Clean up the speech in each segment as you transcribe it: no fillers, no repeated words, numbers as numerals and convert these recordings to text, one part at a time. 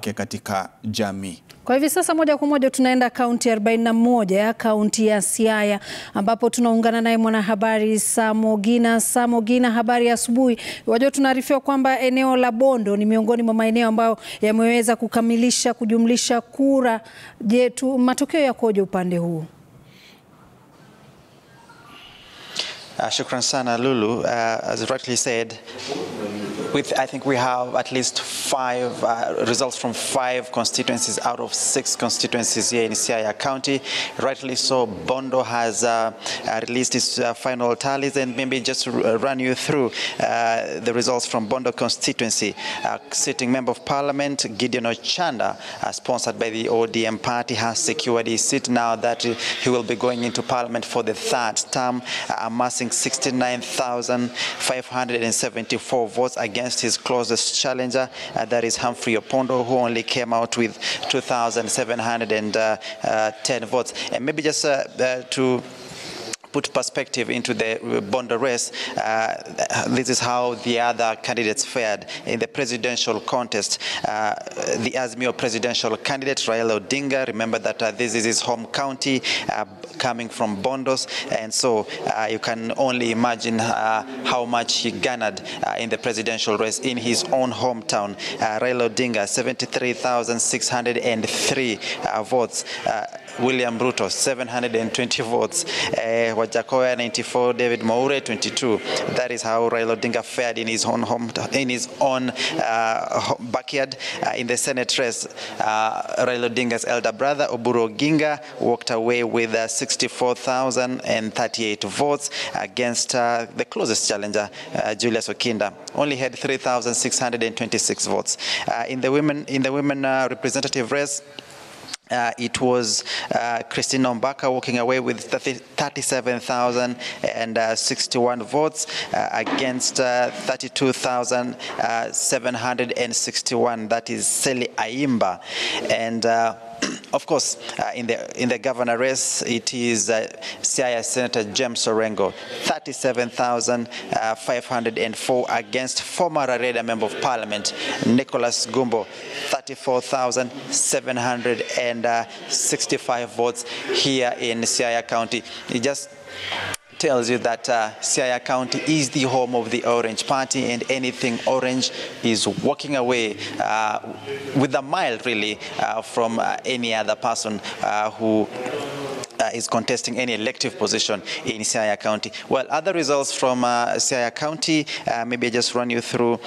wake katika jamii. Kwa hivi sasa moja kwa moja tunaenda kaunti 41, kaunti ya Siaya, ambapo tunaungana naye mwanahabari Samogina. Samogina, habari ya asubuhi. Wajua tunaarifiwa kwamba eneo la Bondo ni miongoni mwa maeneo ambayo yameweza kujumlisha kura. Je, matokeo yakoje upande huu? Shukran sana Lulu. As you rightly said, I think we have at least 5 results from 5 constituencies out of 6 constituencies here in Siaya County. Rightly so, Bondo has released its final tallies, and maybe just run you through the results from Bondo constituency. Sitting Member of Parliament Gideon Ochanda, sponsored by the ODM party, has secured his seat now that he will be going into Parliament for the 3rd term, amassing 69,574 votes against his closest challenger, that is Humphrey Opondo, who only came out with 2,710 votes. And maybe just to put perspective into the Bondo race, this is how the other candidates fared in the presidential contest. The Azimio presidential candidate, Raila Odinga, remember that this is his home county, coming from Bondos, and so you can only imagine how much he garnered in the presidential race in his own hometown. Raila Odinga, 73,603 votes. William Ruto, 720 votes. Wajakoya, 94. David Moure, 22. That is how Raila Odinga fared in his own backyard. In the Senate race, Raila Odinga's elder brother, Oburu Oginga, walked away with 64,038 votes against the closest challenger, Julius Okinda. Only had 3,626 votes. In the women representative race, it was Christine Ombaka walking away with 37,061 votes against 32,761. That is Seli Aimba. And of course, in the governor race, it is Siaya Senator James Orengo, 37,504 against former Rareda Member of Parliament Nicholas Gumbo, 34,765 votes here in Siaya County. It just tells you that Siaya County is the home of the Orange Party, and anything orange is walking away with a mile, really, from any other person who is contesting any elective position in Siaya County. Well, other results from Siaya County, maybe I just run you through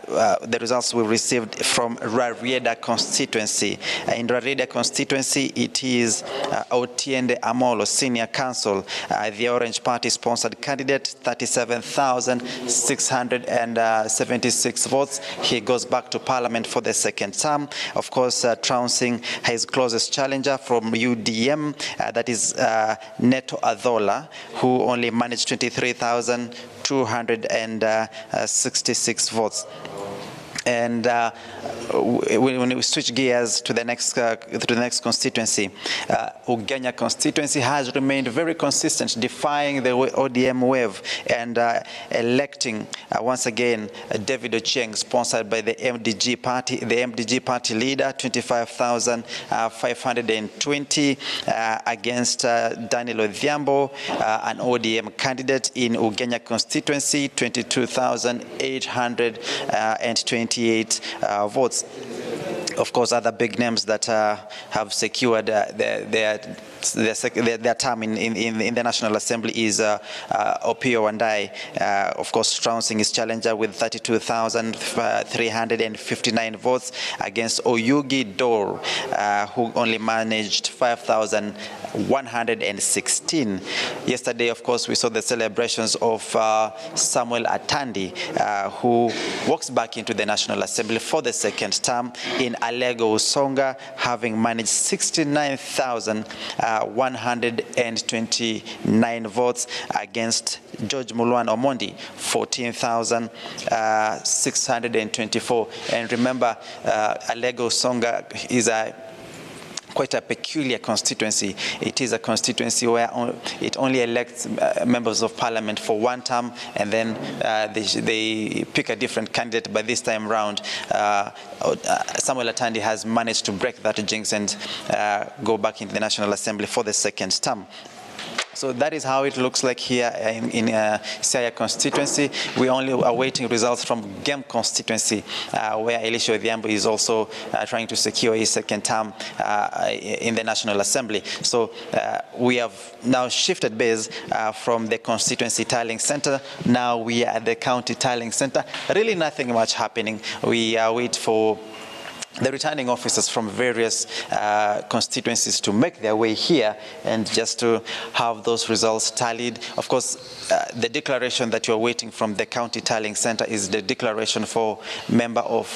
the results we received from Rarieda constituency. In Rarieda constituency, it is Otiende Amolo, Senior Council, the Orange Party sponsored candidate, 37,676 votes. He goes back to Parliament for the 2nd term. Of course, trouncing his closest challenger from UDM, that is Neto Adhola, who only managed 23,266 votes. And when we switch gears to the next constituency, Ugenya constituency has remained very consistent, defying the ODM wave and electing once again David Ochieng, sponsored by the MDG party. The MDG party leader, 25,520 against Daniel Odhiambo, an ODM candidate in Ugenya constituency, 22,828 votes. Of course, other big names that have secured their term in the National Assembly is Opio Wandai, of course, trouncing his challenger with 32,359 votes against Oyugi Dor, who only managed 5,116. Yesterday, of course, we saw the celebrations of Samuel Atandi, who walks back into the National Assembly for the 2nd term in Alego Usonga, having managed 69,129 votes against George Mulwan Omondi, 14,624. And remember, Alego Usonga is quite a peculiar constituency. It is a constituency where it only elects members of parliament for one term, and then they pick a different candidate. But this time round, Samuel Atandi has managed to break that jinx and go back into the National Assembly for the second term. So that is how it looks like here in Siaya constituency. We only are awaiting results from Gem constituency, where Elisha Odhiambo is also trying to secure his second term in the National Assembly. So we have now shifted base from the constituency tallying center. Now we are at the county tallying center. Really nothing much happening. We wait for the returning officers from various constituencies to make their way here and just to have those results tallied. Of course, the declaration that you're waiting from the county tallying center is the declaration for member of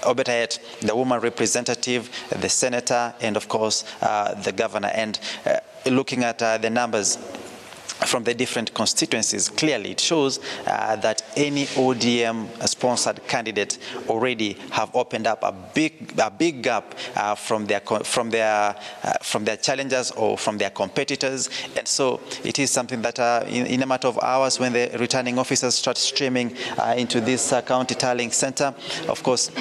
Obetayet, the woman representative, the senator, and of course the governor. And looking at the numbers from the different constituencies, clearly it shows that any ODM-sponsored candidate already have opened up a big gap from their challengers or from their competitors. And so it is something that in a matter of hours, when the returning officers start streaming into this county tallying center, of course,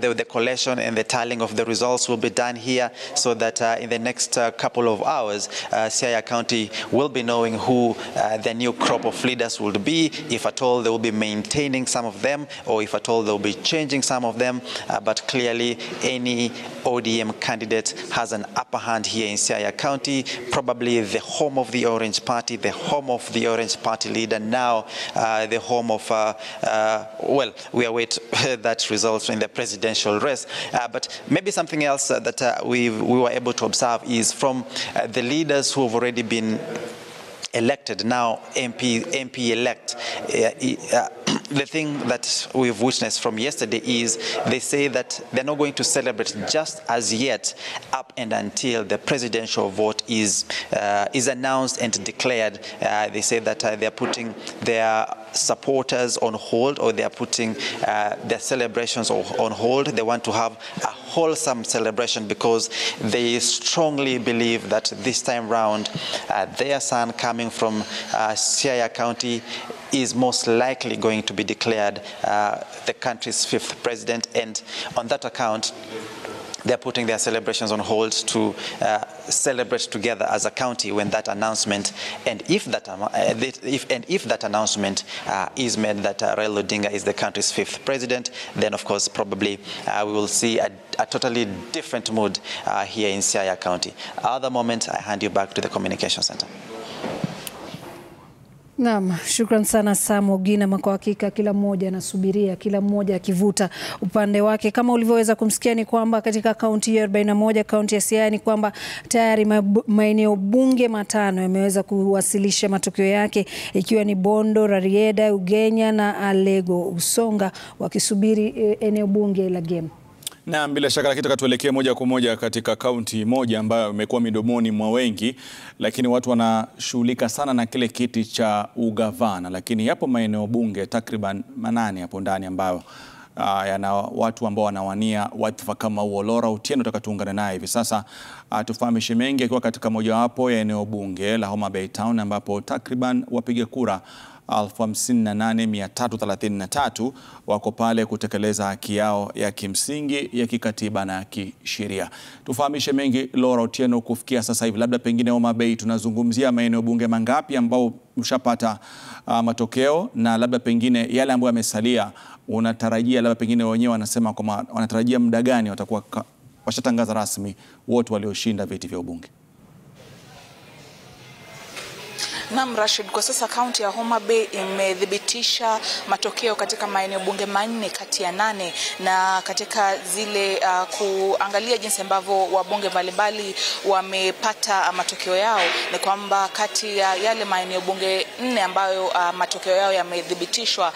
the collation and the tallying of the results will be done here, so that in the next couple of hours, Siaya County will be knowing who the new crop of leaders will be, if at all they will be maintaining some of them, or if at all they will be changing some of them. But clearly, any ODM candidate has an upper hand here in Siaya County, probably the home of the Orange Party, the home of the Orange Party leader, now the home of, well, we await that result in the presidential race. But maybe something else that we were able to observe is from the leaders who have already been elected, now MP-elect. The thing that we've witnessed from yesterday is they say that they're not going to celebrate just as yet up and until the presidential vote is announced and declared. They say that they're putting their supporters on hold, or they're putting their celebrations on hold. They want to have a wholesome celebration because they strongly believe that this time round their son coming from Siaya County is most likely going to be declared the country's 5th president, and on that account they're putting their celebrations on hold to celebrate together as a county when that announcement, and if that announcement is made that Raila Odinga is the country's 5th president, then of course probably we will see a totally different mood here in Siaya County. At the moment, I hand you back to the communication center. Naam, shukran sana Sam Ogina. Kwa hakika kila mmoja anasubiria, kila mmoja akivuta upande wake. Kama ulivyoweza kumsikia ni kwamba katika kaunti ya 41, kaunti ya Siaya, ni kwamba tayari maeneo bunge matano yameweza kuwasilisha matokeo yake, ikiwa ni Bondo, Rarieda, Ugenya na Alego Usonga, wakisubiri eneo bunge la Gem. Na bila shaka lakini tuelekee moja kwa moja katika kaunti moja ambayo imekuwa midomoni mwa wengi, lakini watu wanashughulika sana na kile kiti cha ugavana, lakini yapo maeneo bunge takriban 8 hapo ndani ambayo yana watu ambao wanawania wadhifa kama huo. Laura Otieno tuungane naye hivi sasa tufahamishe mengi, akiwa katika mojawapo ya eneo bunge la Homa Bay Town ambapo takriban wapiga kura 58,333 wako pale kutekeleza haki yao ya kimsingi, ya kikatiba na kisheria. Tufahamishe mengi Laura Otieno, kufikia sasa hivi labda pengine Homa Bay tunazungumzia maeneo bunge mangapi ambao mshapata matokeo, na labda pengine yale ambayo yamesalia unatarajia, labda pengine wenyewe wanasema kwamba wanatarajia muda gani watakuwa washatangaza rasmi wote walioshinda viti vya ubunge? Naam Rashid, kwa sasa kaunti ya Homa Bay imedhibitisha matokeo katika maeneo bunge 4 kati ya 8, na katika zile kuangalia jinsi ambavyo wabunge mbalimbali wamepata matokeo yao, ni kwamba kati ya yale maeneo bunge 4 ambayo matokeo yao yamedhibitishwa,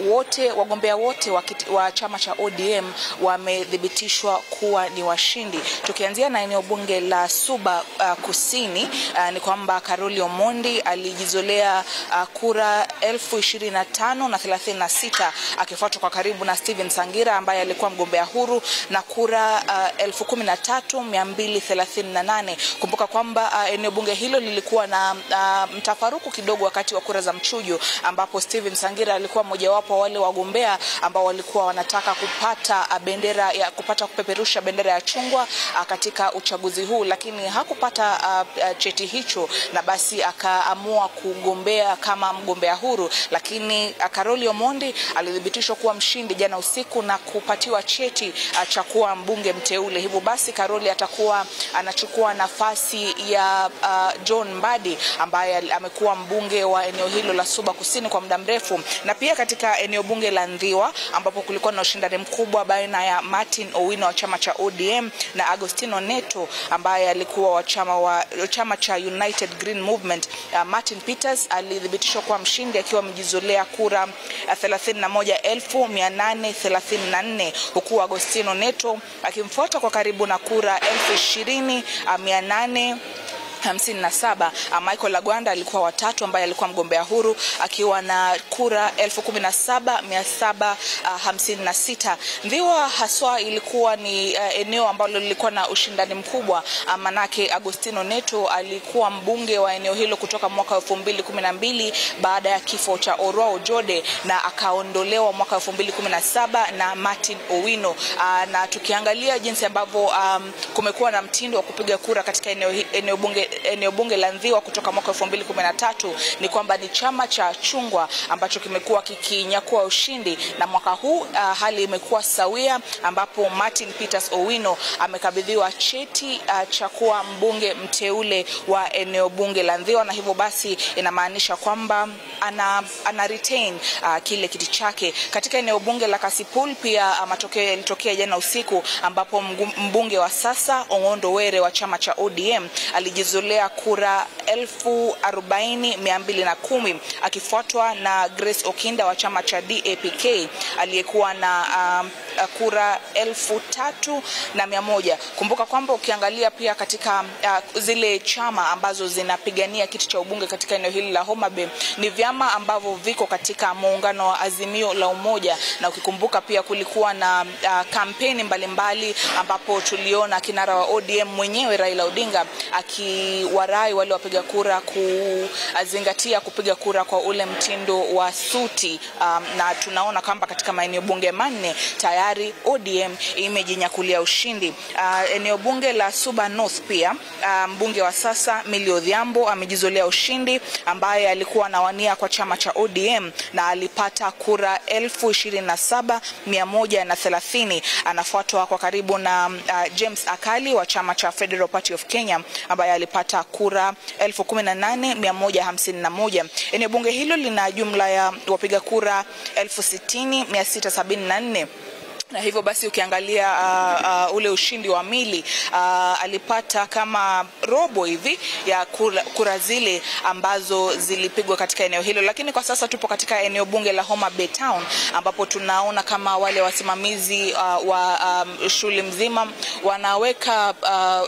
wote wagombea wote wa chama cha ODM wamedhibitishwa kuwa ni washindi. Tukianzia na eneo bunge la Suba Kusini, ni kwamba Karoli Omondi alijizolea kura 25,036 akifuatwa kwa karibu na Stephen Sangira ambaye alikuwa mgombea huru na kura 13,238. Kumbuka kwamba eneo bunge hilo lilikuwa na mtafaruku kidogo wakati wa kura za mchujo, ambapo Stephen Sangira alikuwa mojawapo wale wagombea ambao walikuwa wanataka kupata kupeperusha bendera ya chungwa katika uchaguzi huu, lakini hakupata cheti hicho na basi akaamua kugombea kama mgombea huru. Lakini Karoli Omondi alithibitishwa kuwa mshindi jana usiku na kupatiwa cheti cha kuwa mbunge mteule. Hivyo basi Karoli atakuwa anachukua nafasi ya John Mbadi ambaye amekuwa mbunge wa eneo hilo la Suba Kusini kwa muda mrefu. Na pia katika eneo bunge la Ndhiwa ambapo kulikuwa na ushindani mkubwa baina ya Martin Owino wa chama cha ODM na Agostino Neto ambaye alikuwa wa chama cha United Green Movement. Martin Peters alithibitishwa kuwa mshindi akiwa amejizolea kura 31,834 huku Agostino Neto akimfuata kwa karibu na kura 20,857. Michael Lagwanda alikuwa watatu ambaye alikuwa mgombea huru akiwa na kura 17,756. Ndhiwa haswa ilikuwa ni eneo ambalo lilikuwa na ushindani mkubwa, manake Agostino Neto alikuwa mbunge wa eneo hilo kutoka mwaka 2012 baada ya kifo cha Orwa Ojode na akaondolewa mwaka 2017 na Martin Owino. Na tukiangalia jinsi ambavyo kumekuwa na mtindo wa kupiga kura katika eneo bunge la Ndhiwa kutoka mwaka 2013 ni kwamba ni chama cha chungwa ambacho kimekuwa kikinyakua ushindi, na mwaka huu hali imekuwa sawia ambapo Martin Peters Owino amekabidhiwa cheti cha kuwa mbunge mteule wa eneo bunge la Ndhiwa, na hivyo basi inamaanisha kwamba ana retain kile kiti chake. Katika eneo bunge la Kasipul pia matokeo yalitokea jana usiku ambapo mbunge wa sasa Ongondo Were wa chama cha ODM alijizolea kura 40,210 akifuatwa na Grace Okinda wa chama cha DAPK aliyekuwa na kura 3,100. Kumbuka kwamba ukiangalia pia katika zile chama ambazo zinapigania kiti cha ubunge katika eneo hili la Homa Bay ni vyama ambavyo viko katika muungano wa Azimio la Umoja, na ukikumbuka pia kulikuwa na kampeni mbalimbali ambapo tuliona kinara wa ODM mwenyewe Raila Odinga akiwarai wale wapiga kura kuzingatia kupiga kura kwa ule mtindo wa suti, na tunaona kwamba katika maeneo bunge manne tayari ODM imejinyakulia ushindi. Eneo bunge la Suba North pia mbunge wa sasa Millie Odhiambo amejizolea ushindi ambaye alikuwa anawania kwa chama cha ODM na alipata kura 27,130. Anafuatwa kwa karibu na James Akali wa chama cha Federal Party of Kenya ambaye alipata kura 18,151. Eneo bunge hilo lina jumla ya wapiga kura 60,674. Na hivyo basi ukiangalia ule ushindi wa Millie alipata kama robo hivi ya kura zile ambazo zilipigwa katika eneo hilo. Lakini kwa sasa tupo katika eneo bunge la Homa Bay Town ambapo tunaona kama wale wasimamizi wa shule mzima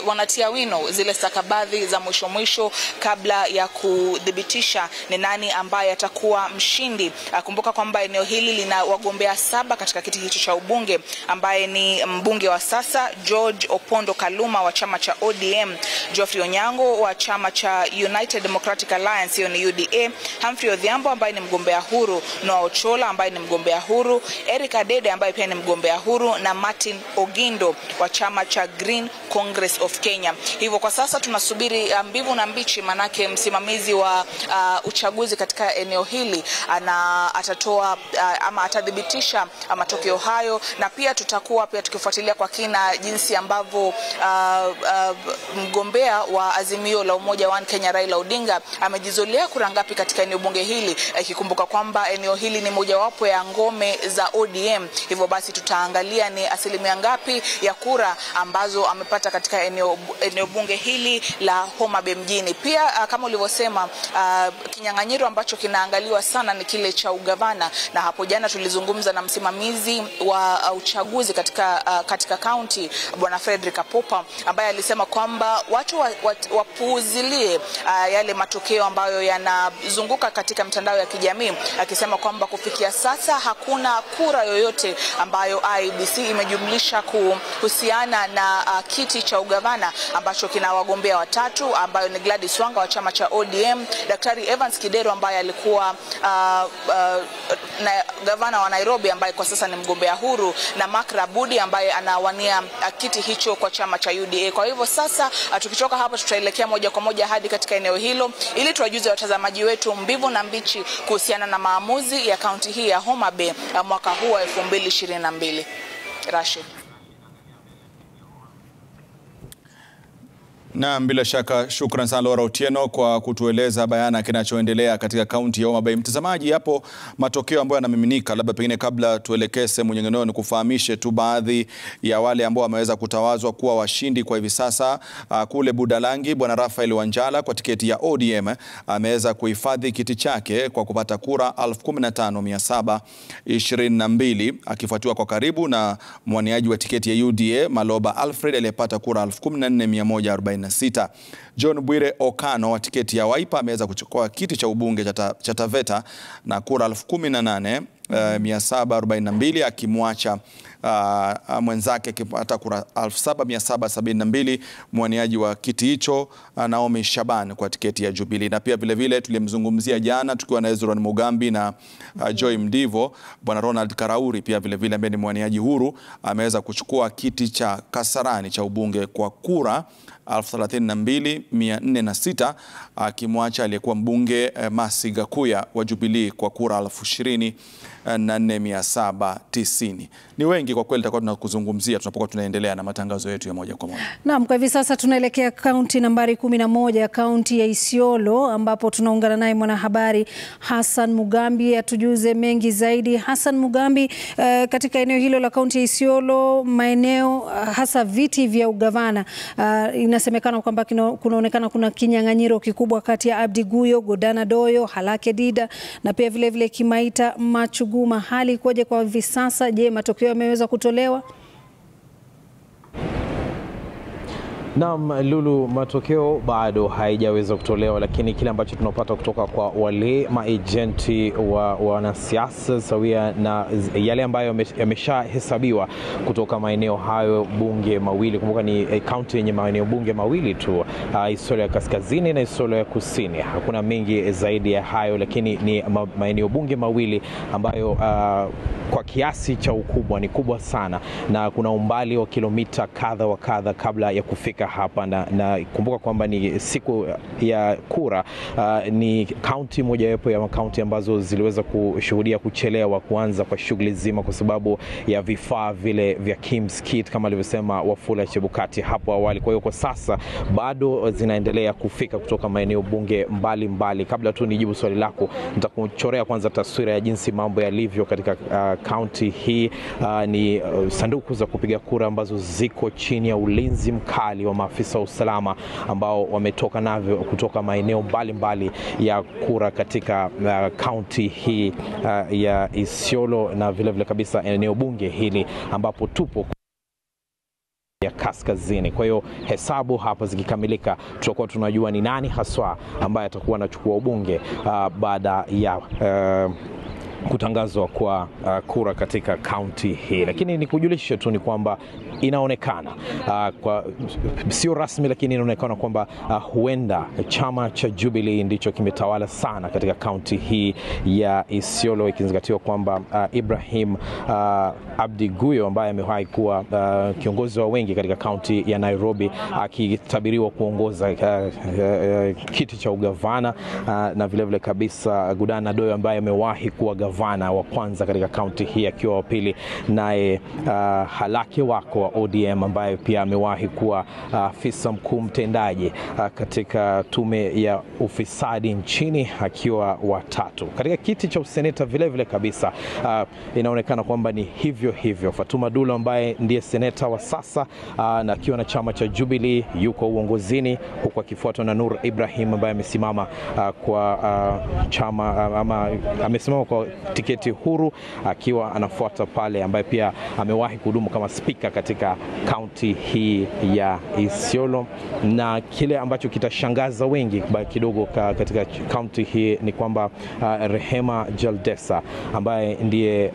wanatia wino zile stakabadhi za mwisho kabla ya kudhibitisha ni nani ambaye atakuwa mshindi. Kumbuka kwamba eneo hili lina wagombea 7 katika kiti hicho cha ubunge ambaye ni mbunge wa sasa George Opondo Kaluma wa chama cha ODM, Geoffrey Onyango wa chama cha United Democratic Alliance hiyo ni UDA, Humphrey Odhiambo ambaye ni mgombea huru, Noah Ochola ambaye ni mgombea huru, Eric Adede ambaye pia ni mgombea huru na Martin Ogindo wa chama cha Green Congress of Kenya. Hivyo kwa sasa tunasubiri mbivu na mbichi, manake msimamizi wa uchaguzi katika eneo hili atatoa ama atadhibitisha matokeo hayo, na pia tutakuwa pia tukifuatilia kwa kina jinsi ambavyo mgombea wa Azimio la Umoja wa Kenya Raila Odinga amejizolea kura ngapi katika eneo bunge hili, ikikumbuka kwamba eneo hili ni mojawapo ya ngome za ODM. Hivyo basi tutaangalia ni asilimia ngapi ya kura ambazo amepata katika eneo bunge hili la Homa Bay mjini. Pia kama ulivyosema, kinyang'anyiro ambacho kinaangaliwa sana ni kile cha ugavana, na hapo jana tulizungumza na msimamizi wa uchaguzi katika kaunti, Bwana Frederick Apopa, ambaye alisema kwamba watu wapuuzilie yale matokeo ambayo yanazunguka katika mitandao ya kijamii, akisema kwamba kufikia sasa hakuna kura yoyote ambayo IEBC imejumlisha kuhusiana na kiti cha ugavana ambacho kina wagombea watatu, ambayo ni Gladys Wanga wa chama cha ODM, Daktari Evans Kidero ambaye alikuwa na gavana wa Nairobi ambaye kwa sasa ni mgombea huru, na Mark Rabudi ambaye anawania kiti hicho kwa chama cha UDA. Kwa hivyo sasa tukitoka hapa tutaelekea moja kwa moja hadi katika eneo hilo ili tuwajuze watazamaji wetu mbivu na mbichi kuhusiana na maamuzi ya kaunti hii ya Homa Bay mwaka huu wa 2022. Rashid. Na bila shaka shukran sana Laura Otieno kwa kutueleza bayana kinachoendelea katika kaunti ya Homa Bay. Mtazamaji, hapo matokeo ambayo yanamiminika, labda pengine kabla tuelekee sehemu nyingine, ni kufahamishe tu baadhi ya wale ambao wameweza kutawazwa kuwa washindi kwa hivi sasa. Kule Budalangi, Bwana Rafael Wanjala kwa tiketi ya ODM ameweza kuhifadhi kiti chake kwa kupata kura 15,722, akifuatiwa kwa karibu na mwaniaji wa tiketi ya UDA Maloba Alfred aliyepata kura 14,146. John Bwire Okano wa tiketi ya Wiper ameweza kuchukua kiti cha ubunge cha Taveta na kura 18,742, akimwacha mwenzake akipata kura 7,772 mwaniaji wa kiti hicho Naomi Shaban kwa tiketi ya Jubilee. Na pia vile vile tulimzungumzia jana tukiwa na Ezra Mugambi na Joy Mdivo, Bwana Ronald Karauri pia vile vile ambaye ni mwaniaji huru ameweza kuchukua kiti cha Kasarani cha ubunge kwa kura 32,406, akimwacha aliyekuwa mbunge Masi Gakuya wa Jubilee kwa kura 24,790. Ni wengi kwa kweli tutakuwa tunakuzungumzia tunapokuwa tunaendelea na matangazo yetu ya moja kwa moja. Naam, kwa hivi sasa tunaelekea kaunti nambari 11, kaunti ya Isiolo, ambapo tunaungana naye mwanahabari Hassan Mugambi atujuze mengi zaidi. Hassan Mugambi, katika eneo hilo la kaunti ya Isiolo, maeneo hasa viti vya ugavana, inasemekana kwamba kunaonekana kuna kinyang'anyiro kikubwa kati ya Abdi Guyo, Godana Doyo, Halake Dida na pia vile vile Kimaita Machuguma. Hali ikoje kwa hivi sasa? Je, matokeo yameweza kutolewa? Naam, Lulu, matokeo bado haijaweza kutolewa, lakini kile ambacho tunapata kutoka kwa wale maagenti wa wanasiasa sawia na yale ambayo yameshahesabiwa kutoka maeneo hayo bunge mawili. Kumbuka ni kaunti yenye maeneo bunge mawili tu, Isiolo ya Kaskazini na Isiolo ya Kusini. Hakuna mengi zaidi ya hayo, lakini ni maeneo bunge mawili ambayo kwa kiasi cha ukubwa ni kubwa sana, na kuna umbali wa kilomita kadha wa kadha kabla ya kufika hapa, na kumbuka kwamba ni siku ya kura. Ni kaunti mojawapo ya kaunti ambazo ziliweza kushuhudia kuchelewa kuanza kwa shughuli zima kwa sababu ya vifaa vile vya Kim's Kit kama alivyosema Wafula Chebukati hapo awali. Kwa hiyo kwa sasa bado zinaendelea kufika kutoka maeneo bunge mbalimbali. Kabla tu nijibu swali lako, nitakuchorea kwanza taswira ya jinsi mambo yalivyo katika kaunti hii. Ni sanduku za kupiga kura ambazo ziko chini ya ulinzi mkali wa maafisa wa usalama ambao wametoka navyo kutoka maeneo mbalimbali ya kura katika kaunti hii ya Isiolo na vile vile kabisa eneo bunge hili ambapo tupo ya kaskazini. Kwa hiyo hesabu hapa zikikamilika, tutakuwa tunajua ni nani haswa ambaye atakuwa anachukua ubunge baada ya kutangazwa kwa kura katika kaunti hii. Lakini nikujulishe tu ni kwamba inaonekana kwa sio rasmi, lakini inaonekana kwamba huenda chama cha Jubilee ndicho kimetawala sana katika kaunti hii ya Isiolo, ikizingatiwa kwamba Ibrahim Abdi Guyo ambaye amewahi kuwa kiongozi wa wengi katika kaunti ya Nairobi akitabiriwa kuongoza kiti cha ugavana, na vile vile kabisa Godana Doyo ambaye amewahi kuwa gavana wa kwanza katika kaunti hii akiwa wa pili, naye Halake Wako wa ODM ambaye pia amewahi kuwa afisa mkuu mtendaji katika tume ya ufisadi nchini akiwa watatu. Katika kiti cha useneta vile vile kabisa inaonekana kwamba ni hivyo hivyo. Fatuma Dulo ambaye ndiye seneta wa sasa na akiwa na chama cha Jubilee yuko uongozini, huku akifuatwa na Nur Ibrahim ambaye amesimama kwa chama ama amesimama kwa tiketi huru, akiwa anafuata pale ambaye pia amewahi kuhudumu kama spika katika kaunti hii ya Isiolo. Na kile ambacho kitashangaza wengi kidogo katika kaunti hii ni kwamba Rehema Jaldesa ambaye ndiye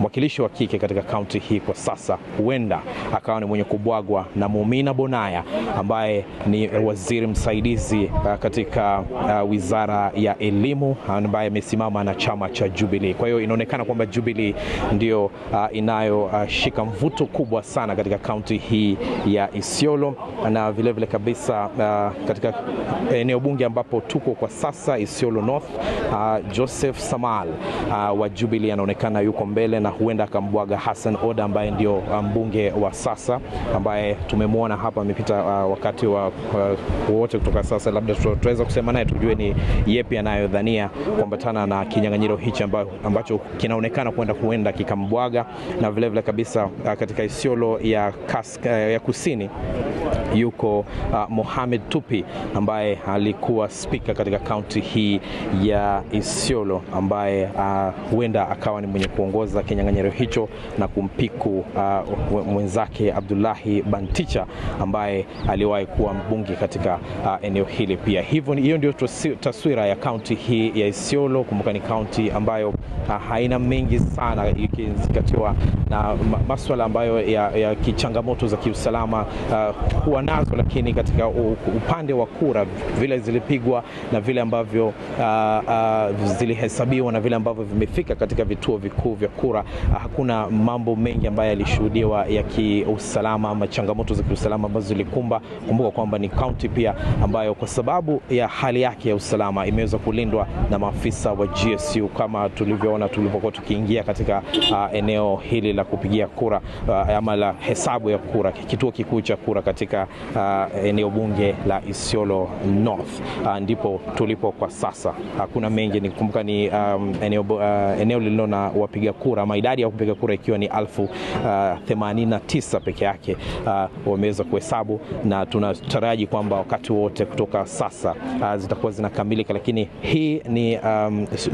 mwakilishi wa kike katika kaunti hii kwa sasa, huenda akawa ni mwenye kubwagwa na Mumina Bonaya ambaye ni waziri msaidizi katika wizara ya elimu, ambaye amesimama na chama cha Jubilee. Kwa hiyo inaonekana kwamba Jubilee ndio inayoshika mvuto kubwa sana katika kaunti hii ya Isiolo, na vile vile kabisa katika eneo bunge ambapo tuko kwa sasa, Isiolo North, Joseph Samal wa Jubilee anaonekana yuko mbele, na huenda akambwaga Hassan Oda ambaye ndio mbunge wa sasa, ambaye tumemwona hapa amepita wakati wa wote kutoka sasa. Labda tutaweza kusema naye tujue ni yepi anayodhania kuambatana na kinyang'anyiro hichi ambacho kinaonekana huenda kikambwaga. Na vile vile kabisa katika Isiolo ya kusini yuko Mohamed Tupi ambaye alikuwa spika katika kaunti hii ya Isiolo, ambaye huenda akawa ni mwenye kuongoza kinyang'anyiro hicho na kumpiku mwenzake Abdullahi Banticha ambaye aliwahi kuwa mbunge katika eneo hili pia. Hiyo ndio taswira ya kaunti hii ya Isiolo. Kumbuka ni kaunti ambayo haina mengi sana ikizingatiwa na masuala ambayo ya kichangamoto za kiusalama huwa nazo, lakini katika upande wa kura vile zilipigwa na vile ambavyo zilihesabiwa na vile ambavyo vimefika katika vituo vikuu vya kura, hakuna mambo mengi ambayo yalishuhudiwa ya kiusalama ama changamoto za kiusalama ambazo zilikumba. Kumbuka kwamba ni kaunti pia ambayo kwa sababu ya hali yake ya usalama imeweza kulindwa na maafisa wa GSU, kama tulivyoona tulipokuwa tukiingia katika eneo hili la kupigia kura ama la hesabu ya kura, kituo kikuu cha kura katika eneo bunge la Isiolo North. Ndipo tulipo kwa sasa. Hakuna mengi, nikumbuka ni eneo lililo na wapiga kura ama idadi ya kupiga kura ikiwa ni 1089 peke yake wameweza kuhesabu, na tunataraji kwamba wakati wote kutoka sasa zitakuwa zinakamilika. Lakini hii ni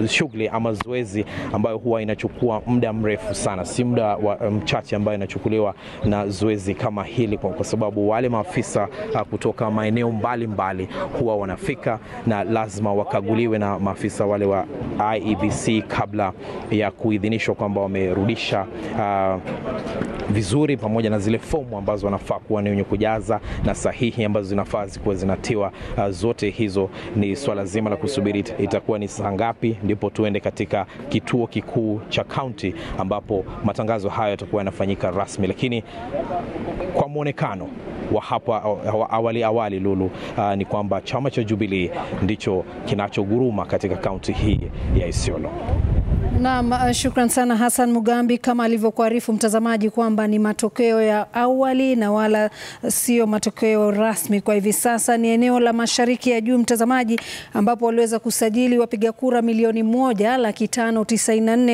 shughuli ama zoezi ambayo huwa inachukua muda mrefu sana, si muda mchache ambayo inachukuliwa na zoezi kama hili, kwa sababu wale maafisa kutoka maeneo mbalimbali huwa wanafika na lazima wakaguliwe na maafisa wale wa IEBC kabla ya kuidhinishwa kwamba wamerudisha vizuri, pamoja na zile fomu ambazo wanafaa kuwa ni wenye kujaza na sahihi ambazo zinafaa zikuwa zinatiwa. Zote hizo ni swala zima la kusubiri itakuwa ni saa ngapi ndipo tuende katika kituo kikuu cha kaunti ambapo matangazo haya yatakuwa yanafanyika rasmi. Lakini kwa muonekano wa hapa awali Lulu, ni kwamba chama cha Jubilee ndicho kinachoguruma katika kaunti hii ya Isiolo. Naam, shukran sana Hassan Mugambi. Kama alivyokuarifu mtazamaji kwamba ni matokeo ya awali na wala sio matokeo rasmi kwa hivi sasa. Ni eneo la Mashariki ya Juu mtazamaji, ambapo waliweza kusajili wapiga kura milioni 1,594,000